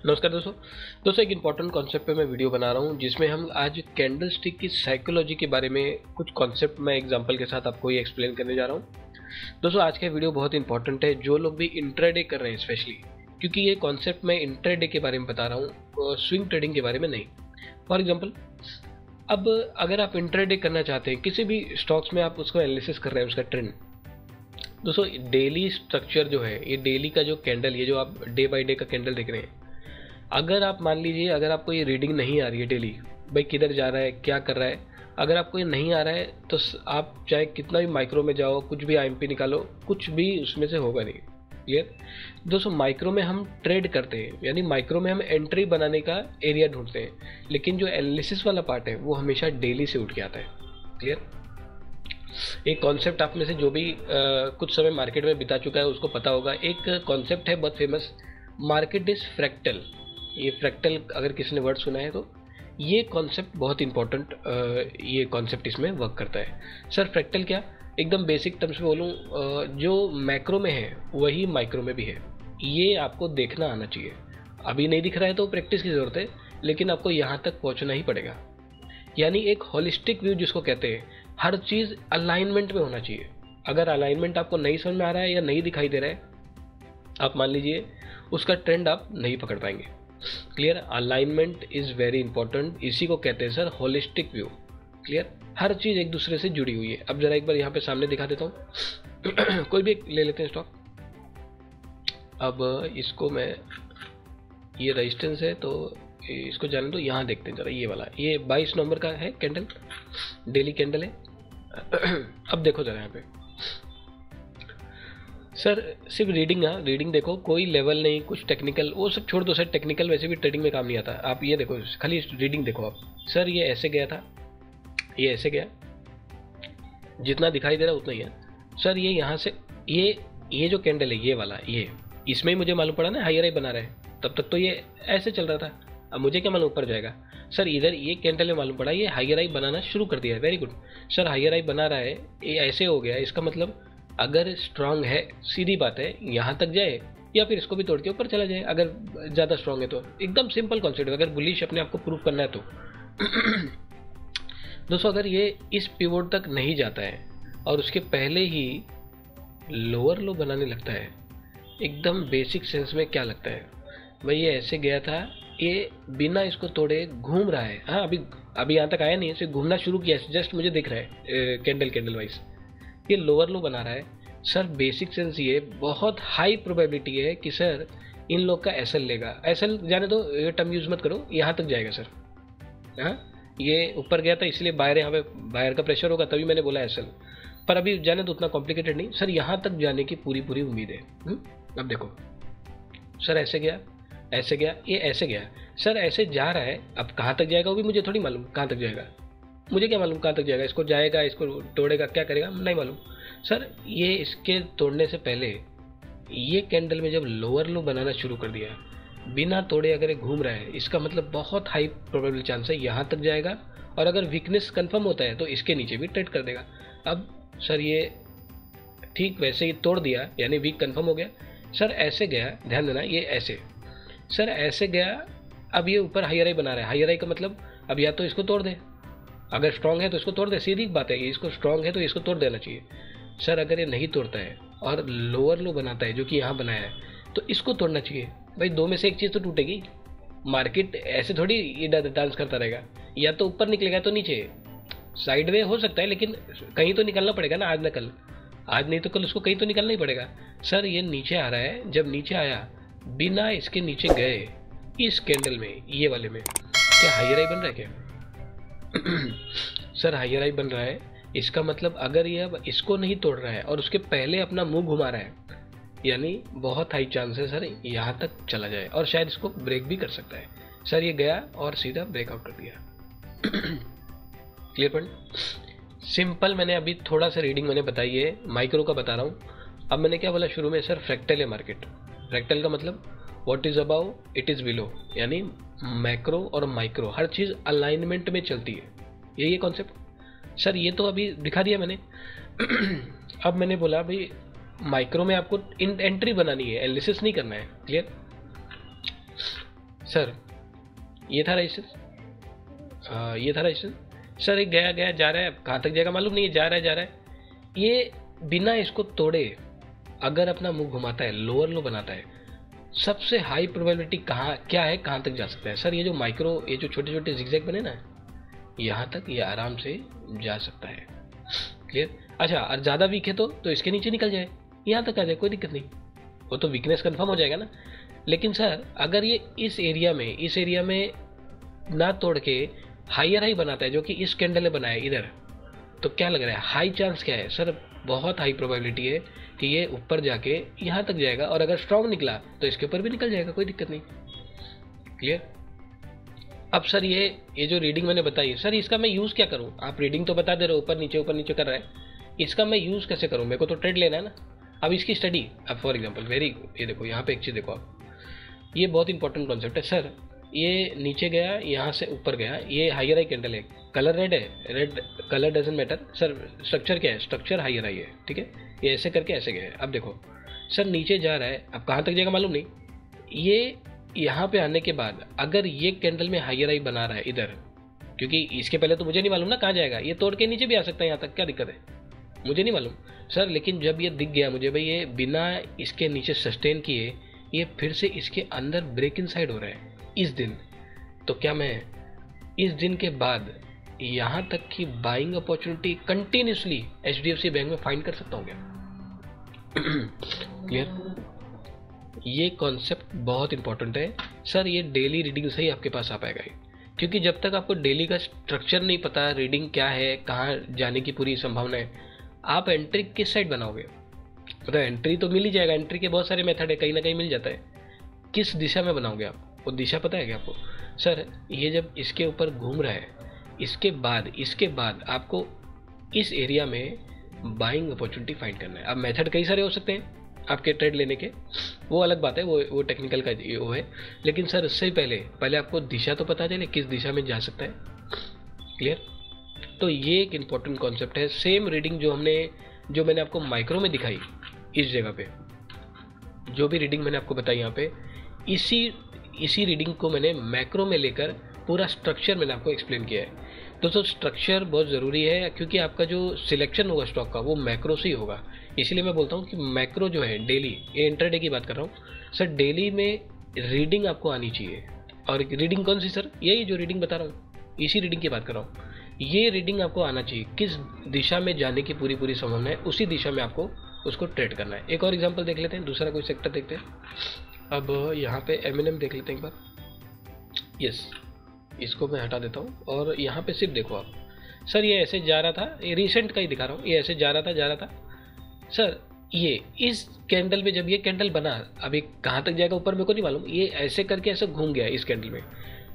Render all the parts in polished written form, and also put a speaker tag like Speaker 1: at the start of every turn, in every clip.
Speaker 1: नमस्कार दोस्तों एक इम्पॉर्टेंट कॉन्सेप्ट पे मैं वीडियो बना रहा हूँ जिसमें हम आज कैंडल स्टिक की साइकोलॉजी के बारे में कुछ कॉन्सेप्ट मैं एग्जांपल के साथ आपको ये एक्सप्लेन करने जा रहा हूँ। दोस्तों आज का वीडियो बहुत इंपॉर्टेंट है जो लोग भी इंट्राडे कर रहे हैं स्पेशली, क्योंकि ये कॉन्सेप्ट मैं इंट्राडे के बारे में बता रहा हूँ, स्विंग ट्रेडिंग के बारे में नहीं। फॉर एग्जाम्पल, अब अगर आप इंट्राडे करना चाहते हैं किसी भी स्टॉक्स में, आप उसको एनालिसिस कर रहे हैं उसका ट्रेंड, दोस्तों डेली स्ट्रक्चर जो है, ये डेली का जो कैंडल, ये जो आप डे बाय डे का कैंडल देख रहे हैं, अगर आप मान लीजिए अगर आपको ये रीडिंग नहीं आ रही है डेली, भाई किधर जा रहा है क्या कर रहा है, अगर आपको ये नहीं आ रहा है तो आप चाहे कितना भी माइक्रो में जाओ, कुछ भी आईएमपी निकालो, कुछ भी उसमें से होगा नहीं। क्लियर दोस्तों, माइक्रो में हम ट्रेड करते हैं, यानी माइक्रो में हम एंट्री बनाने का एरिया ढूंढते हैं, लेकिन जो एनालिसिस वाला पार्ट है वो हमेशा डेली से उठ के आता है। क्लियर, एक कॉन्सेप्ट आप में से जो भी कुछ समय मार्केट में बिता चुका है उसको पता होगा। एक कॉन्सेप्ट है बहुत फेमस, मार्केट इज फ्रैक्टल। ये फ्रैक्टल अगर किसी ने वर्ड सुना है तो ये कॉन्सेप्ट बहुत इंपॉर्टेंट, ये कॉन्सेप्ट इसमें वर्क करता है। सर फ्रैक्टल क्या, एकदम बेसिक टर्म्स में बोलूँ, जो मैक्रो में है वही माइक्रो में भी है, ये आपको देखना आना चाहिए। अभी नहीं दिख रहा है तो प्रैक्टिस की ज़रूरत है, लेकिन आपको यहाँ तक पहुँचना ही पड़ेगा। यानी एक होलिस्टिक व्यू जिसको कहते हैं, हर चीज़ अलाइनमेंट में होना चाहिए। अगर अलाइनमेंट आपको नहीं समझ में आ रहा है या नहीं दिखाई दे रहा है, आप मान लीजिए उसका ट्रेंड आप नहीं पकड़ पाएंगे। Clear, alignment is very important, इसी को कहते हैं सर होलिस्टिक व्यू। क्लियर, हर चीज़ एक दूसरे से जुड़ी हुई है। अब जरा एक बार यहाँ पे सामने दिखा देता हूँ कोई भी ले लेते हैं स्टॉक। अब इसको मैं, ये रेजिस्टेंस है तो इसको जाने दो, यहाँ देखते हैं जरा, ये वाला, ये 22 नवंबर का है कैंडल, डेली कैंडल है। अब देखो जरा यहाँ पे सर, सिर्फ रीडिंग, हाँ रीडिंग देखो, कोई लेवल नहीं, कुछ टेक्निकल वो सब छोड़ दो सर, टेक्निकल वैसे भी ट्रेडिंग में काम नहीं आता। आप ये देखो, खाली रीडिंग देखो आप। सर ये ऐसे गया था, ये ऐसे गया, जितना दिखाई दे रहा है उतना ही है। सर ये यहाँ से, ये जो कैंडल है ये वाला, ये इसमें ही मुझे मालूम पड़ा ना हायर हाई बना रहा है, तब तक तो ये ऐसे चल रहा था। अब मुझे क्या मालूम ऊपर जाएगा। सर इधर ये कैंडल में मालूम पड़ा ये हायर हाई बनाना शुरू कर दिया है, very good. Sir higher high बना रहा है, ये ऐसे हो गया, इसका मतलब अगर स्ट्रांग है, सीधी बात है, यहाँ तक जाए या फिर इसको भी तोड़ के ऊपर चला जाए, अगर ज़्यादा स्ट्रांग है तो। एकदम सिंपल कॉन्सेप्ट, अगर बुलिश अपने आप को प्रूव करना है तो दोस्तों अगर ये इस पिवोट तक नहीं जाता है और उसके पहले ही लोअर लो बनाने लगता है, एकदम बेसिक सेंस में क्या लगता है भाई, ये ऐसे गया था, ये बिना इसको तोड़े घूम रहा है। हाँ अभी यहाँ तक आया नहीं है, इसे घूमना शुरू किया, जस्ट मुझे दिख रहा है कैंडल वाइज ये लोअर लो बना रहा है। सर बेसिक सेंस ये बहुत हाई प्रोबेबिलिटी है कि सर इन लोग का एसएल लेगा। एसएल जाने दो, ये टर्म यूज मत करो, यहाँ तक जाएगा सर। हाँ ये ऊपर गया था इसलिए बाहर, यहाँ पे बाहर का प्रेशर होगा तभी मैंने बोला एसएल, पर अभी जाने दो, उतना कॉम्प्लिकेटेड नहीं सर, यहाँ तक जाने की पूरी उम्मीद है। अब देखो सर ऐसे गया, ऐसे गया, ये ऐसे गया, सर ऐसे जा रहा है, अब कहाँ तक जाएगा वो भी मुझे थोड़ी मालूम, कहाँ तक जाएगा मुझे क्या मालूम कहाँ तक जाएगा, इसको जाएगा, इसको तोड़ेगा, क्या करेगा नहीं मालूम। सर ये इसके तोड़ने से पहले ये कैंडल में जब लोअर लो बनाना शुरू कर दिया, बिना तोड़े अगर ये घूम रहा है, इसका मतलब बहुत हाई प्रोबेबल चांस है यहाँ तक जाएगा, और अगर वीकनेस कंफर्म होता है तो इसके नीचे भी ट्रेड कर देगा। अब सर ये ठीक वैसे ही तोड़ दिया, यानी वीक कंफर्म हो गया। सर ऐसे गया, ध्यान देना, ये ऐसे, सर ऐसे गया, अब ये ऊपर हायर हाई बना रहा है। हायर हाई का मतलब अब या तो इसको तोड़ दे, अगर स्ट्रांग है तो इसको तोड़ दे, सीधी बात है, इसको स्ट्रांग है तो इसको तोड़ देना चाहिए। सर अगर ये नहीं तोड़ता है और लोअर लो बनाता है, जो कि यहाँ बनाया है, तो इसको तोड़ना चाहिए। भाई दो में से एक चीज़ तो टूटेगी, मार्केट ऐसे थोड़ी ये डांस करता रहेगा, या तो ऊपर निकलेगा तो नीचे, साइड वे हो सकता है, लेकिन कहीं तो निकलना पड़ेगा ना, आज न कल, आज नहीं तो कल उसको कहीं तो निकलना ही पड़ेगा। सर ये नीचे आ रहा है, जब नीचे आया बिना इसके नीचे गए, इस कैंडल में, ये वाले में, क्या हायर हाई बन रहा है क्या सर हायर हाई बन रहा है, इसका मतलब अगर ये अब इसको नहीं तोड़ रहा है और उसके पहले अपना मुंह घुमा रहा है, यानी बहुत हाई चांस है सर यहाँ तक चला जाए, और शायद इसको ब्रेक भी कर सकता है। सर ये गया और सीधा ब्रेकआउट कर दिया क्लियर पॉइंट, सिंपल। मैंने अभी थोड़ा सा रीडिंग मैंने बताई है, माइक्रो का बता रहा हूँ। अब मैंने क्या बोला शुरू में, सर फ्रैक्टल है मार्केट। फ्रैक्टल का मतलब what is above it is below, यानी मैक्रो और माइक्रो हर चीज़ अलाइनमेंट में चलती है, यही है कॉन्सेप्ट। सर ये तो अभी दिखा दिया मैंने अब मैंने बोला भाई माइक्रो में आपको एंट्री बनानी है, एनालिसिस नहीं करना है। क्लियर, सर ये था रजिस्टर, ये था रजिस्टर सर, एक गया गया जा रहा है, कहाँ तक जाएगा मालूम नहीं है, जा रहा है। ये बिना इसको तोड़े अगर अपना मुंह घुमाता है, लोअर लो बनाता है, सबसे हाई प्रोबेबिलिटी कहाँ क्या है, कहाँ तक जा सकता है सर? ये जो माइक्रो, ये जो छोटे छोटे जिगजैग बने ना, यहाँ तक ये आराम से जा सकता है। क्लियर? अच्छा, और ज़्यादा वीक है तो इसके नीचे निकल जाए, यहाँ तक आ जाए, कोई दिक्कत नहीं, वो तो वीकनेस कंफर्म हो जाएगा ना। लेकिन सर अगर ये इस एरिया में ना तोड़ के हायर हाई बनाता है, जो कि इस कैंडल ने बनाया इधर, तो क्या लग रहा है, हाई चांस क्या है सर? बहुत हाई प्रोबेबिलिटी है कि ये ऊपर जाके यहाँ तक जाएगा, और अगर स्ट्रांग निकला तो इसके ऊपर भी निकल जाएगा, कोई दिक्कत नहीं। क्लियर? अब सर ये जो रीडिंग मैंने बताई सर, इसका मैं यूज़ क्या करूँ? आप रीडिंग तो बता दे रहे हो, ऊपर नीचे कर रहा है, इसका मैं यूज़ कैसे करूँ? मेरे को तो ट्रेड लेना है ना। अब इसकी स्टडी, अब फॉर एग्जाम्पल ये देखो, यहाँ पे एक चीज़ देखो आप, ये बहुत इंपॉर्टेंट कॉन्सेप्ट है सर। ये नीचे गया, यहाँ से ऊपर गया, ये हायर हाई कैंडल है, कलर रेड है, red colour doesn't matter sir, structure क्या है, स्ट्रक्चर हायर हाई है, ठीक है। ये ऐसे करके ऐसे गया है। अब देखो सर नीचे जा रहा है, अब कहाँ तक जाएगा मालूम नहीं। ये यहाँ पे आने के बाद अगर ये कैंडल में हायर हाई बना रहा है इधर, क्योंकि इसके पहले तो मुझे नहीं मालूम ना कहाँ जाएगा, ये तोड़ के नीचे भी आ सकता है, यहाँ तक क्या दिक्कत है, मुझे नहीं मालूम सर। लेकिन जब ये दिख गया मुझे भाई, ये बिना इसके नीचे सस्टेन किए ये फिर से इसके अंदर ब्रेक इन साइड हो रहा है इस दिन, तो क्या मैं इस दिन के बाद यहाँ तक की buying opportunity continuously HDFC bank में फाइंड कर सकता हूँ क्या? क्लियर? ये कॉन्सेप्ट बहुत इंपॉर्टेंट है सर, ये डेली रीडिंग से ही आपके पास आ पाएगा, क्योंकि जब तक आपको डेली का स्ट्रक्चर नहीं पता, रीडिंग क्या है, कहाँ जाने की पूरी संभावना है, आप एंट्री किस साइड बनाओगे? मतलब एंट्री तो मिल ही जाएगा, एंट्री के बहुत सारे मेथड है, कहीं ना कहीं मिल जाता है, किस दिशा में बनाओगे आप? वो दिशा पता है क्या आपको? सर ये जब इसके ऊपर घूम रहा है, इसके बाद आपको इस एरिया में बाइंग अपॉर्चुनिटी फाइंड करना है। अब मेथड कई सारे हो सकते हैं आपके ट्रेड लेने के, वो अलग बात है, वो टेक्निकल का वो है, लेकिन सर इससे पहले आपको दिशा तो पता चले किस दिशा में जा सकता है। क्लियर? तो ये एक इम्पॉर्टेंट कॉन्सेप्ट है। सेम रीडिंग जो मैंने आपको माइक्रो में दिखाई, इस जगह पे जो भी रीडिंग मैंने आपको बताई यहाँ पे, इसी रीडिंग को मैंने मैक्रो में लेकर पूरा स्ट्रक्चर मैंने आपको एक्सप्लेन किया है। दोस्तों स्ट्रक्चर बहुत ज़रूरी है, क्योंकि आपका जो सिलेक्शन होगा स्टॉक का वो मैक्रो से ही होगा। इसीलिए मैं बोलता हूँ कि मैक्रो जो है डेली, ये इंटरडे की बात कर रहा हूँ सर, डेली में रीडिंग आपको आनी चाहिए। और रीडिंग कौन सी सर? यही जो रीडिंग बता रहा हूँ, इसी रीडिंग की बात कर रहा हूँ। ये रीडिंग आपको आना चाहिए, किस दिशा में जाने की पूरी संभावना है, उसी दिशा में आपको उसको ट्रेड करना है। एक और एग्जांपल देख लेते हैं, दूसरा कोई सेक्टर देखते हैं। अब यहाँ पे M&M देख लेते हैं एक बार। यस, इसको मैं हटा देता हूँ, और यहाँ पे सिर्फ देखो आप सर, ये ऐसे जा रहा था, ये रिसेंट का ही दिखा रहा हूँ, ये ऐसे जा रहा था सर। ये इस कैंडल में जब ये कैंडल बना, अभी कहाँ तक जाएगा ऊपर मेरे को नहीं मालूम, ये ऐसे करके ऐसे घूम गया इस कैंडल में,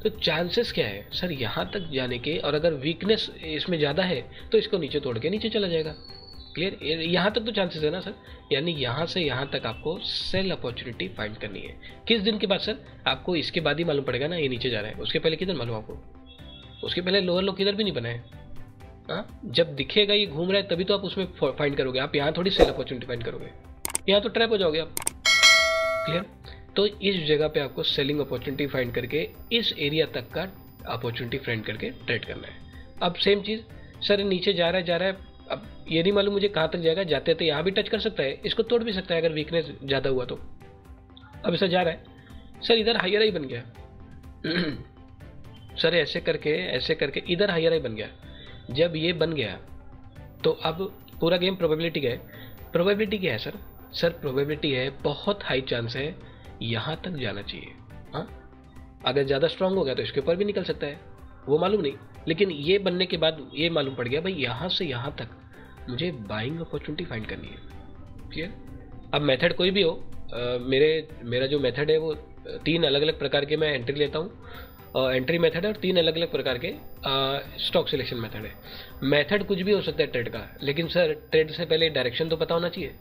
Speaker 1: तो चांसेस क्या है सर यहाँ तक जाने के? और अगर वीकनेस इसमें ज़्यादा है तो इसको नीचे तोड़ के नीचे चला जाएगा। क्लियर? यहाँ तक तो चांसेस है ना सर, यानी यहाँ से यहाँ तक आपको सेल अपॉर्चुनिटी फाइंड करनी है। किस दिन के बाद सर? आपको इसके बाद ही मालूम पड़ेगा ना ये नीचे जा रहा है, उसके पहले किधर मालूम आपको? उसके पहले लोअर लो किधर भी नहीं बना है। हाँ, जब दिखेगा ये घूम रहा है तभी तो आप उसमें फाइंड करोगे, आप यहाँ थोड़ी सेल अपॉर्चुनिटी फाइंड करोगे, यहाँ तो ट्रैप हो जाओगे आप। क्लियर? तो इस जगह पे आपको सेलिंग अपॉर्चुनिटी फाइंड करके इस एरिया तक का अपॉर्चुनिटी फाइंड करके ट्रेड करना है। अब सेम चीज़ सर, नीचे जा रहा है, अब ये नहीं मालूम मुझे कहाँ तक जाएगा, जाते तो यहाँ भी टच कर सकता है, इसको तोड़ भी सकता है अगर वीकनेस ज़्यादा हुआ तो। अब ऐसा जा रहा है सर, इधर हायर हाई बन गया सर, ऐसे करके इधर हायर हाई बन गया। जब ये बन गया तो अब पूरा गेम प्रोबेबिलिटी का है। प्रोबेबिलिटी क्या है सर? सर प्रोबेबिलिटी है, बहुत हाई चांस है यहाँ तक जाना चाहिए। हाँ, अगर ज़्यादा स्ट्रांग हो गया तो इसके ऊपर भी निकल सकता है, वो मालूम नहीं, लेकिन ये बनने के बाद ये मालूम पड़ गया भाई यहाँ से यहाँ तक मुझे बाइंग अपॉर्चुनिटी फाइंड करनी है। क्लियर? अब मेथड कोई भी हो, मेरा जो मेथड है वो 3 अलग अलग प्रकार के मैं एंट्री लेता हूँ, एंट्री मेथड है, और 3 अलग अलग प्रकार के स्टॉक सिलेक्शन मेथड है। मेथड कुछ भी हो सकता है ट्रेड का, लेकिन सर ट्रेड से पहले डायरेक्शन तो पता होना चाहिए।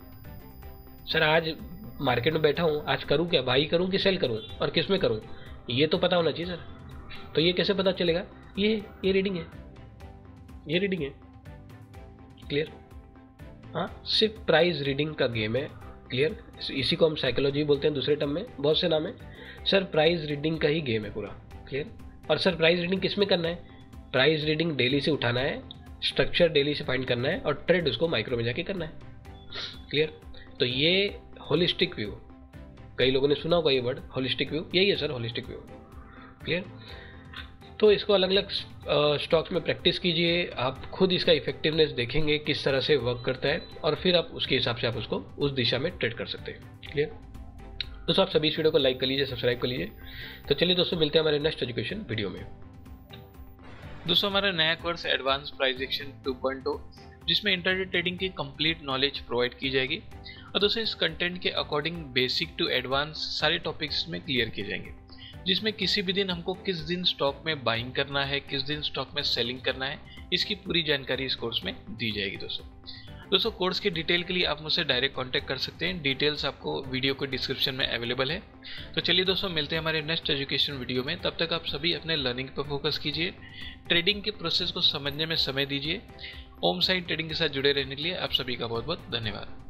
Speaker 1: सर आज मार्केट में बैठा हूँ, आज करूँ क्या, बाई करूँ कि सेल करूँ, और किस में करूँ, ये तो पता होना चाहिए सर। तो ये कैसे पता चलेगा? ये रीडिंग है, ये रीडिंग है। क्लियर? हाँ, सिर्फ प्राइस रीडिंग का गेम है। क्लियर? इसी को हम साइकोलॉजी बोलते हैं, दूसरे टर्म में बहुत से नाम है। सर प्राइस रीडिंग का ही गेम है पूरा, क्लियर। और सर प्राइस रीडिंग किस में करना है? प्राइस रीडिंग डेली से उठाना है, स्ट्रक्चर डेली से फाइंड करना है और ट्रेड उसको माइक्रो में जाके करना है, क्लियर। तो ये होलिस्टिक व्यू, कई लोगों ने सुना होगा ये वर्ड होलिस्टिक व्यू, यही है सर होलिस्टिक व्यू, क्लियर। तो इसको अलग अलग स्टॉक्स में प्रैक्टिस कीजिए, आप खुद इसका इफेक्टिवनेस देखेंगे किस तरह से वर्क करता है और फिर आप उसके हिसाब से आप उसको उस दिशा में ट्रेड कर सकते हैं, क्लियर। दोस्तों आप सभी इस वीडियो को लाइक कर लीजिए, सब्सक्राइब कर लीजिए। तो चलिए दोस्तों मिलते हैं हमारे नेक्स्ट एजुकेशन वीडियो में।
Speaker 2: दोस्तों हमारा नया कोर्स एडवांस प्राइस एक्शन 2.0 जिसमें इंटरडे ट्रेडिंग की कंप्लीट नॉलेज प्रोवाइड की जाएगी और दोस्तों इस कंटेंट के अकॉर्डिंग बेसिक टू एडवांस सारे टॉपिक्स में क्लियर किए जाएंगे, जिसमें किसी भी दिन हमको किस दिन स्टॉक में बाइंग करना है, किस दिन स्टॉक में सेलिंग करना है, इसकी पूरी जानकारी इस कोर्स में दी जाएगी। दोस्तों कोर्स के डिटेल के लिए आप मुझसे डायरेक्ट कांटेक्ट कर सकते हैं, डिटेल्स आपको वीडियो के डिस्क्रिप्शन में अवेलेबल है। तो चलिए दोस्तों मिलते हैं हमारे नेक्स्ट एजुकेशन वीडियो में, तब तक आप सभी अपने लर्निंग पर फोकस कीजिए, ट्रेडिंग के प्रोसेस को समझने में समय दीजिए। ओम साइड ट्रेडिंग के साथ जुड़े रहने के लिए आप सभी का बहुत बहुत धन्यवाद।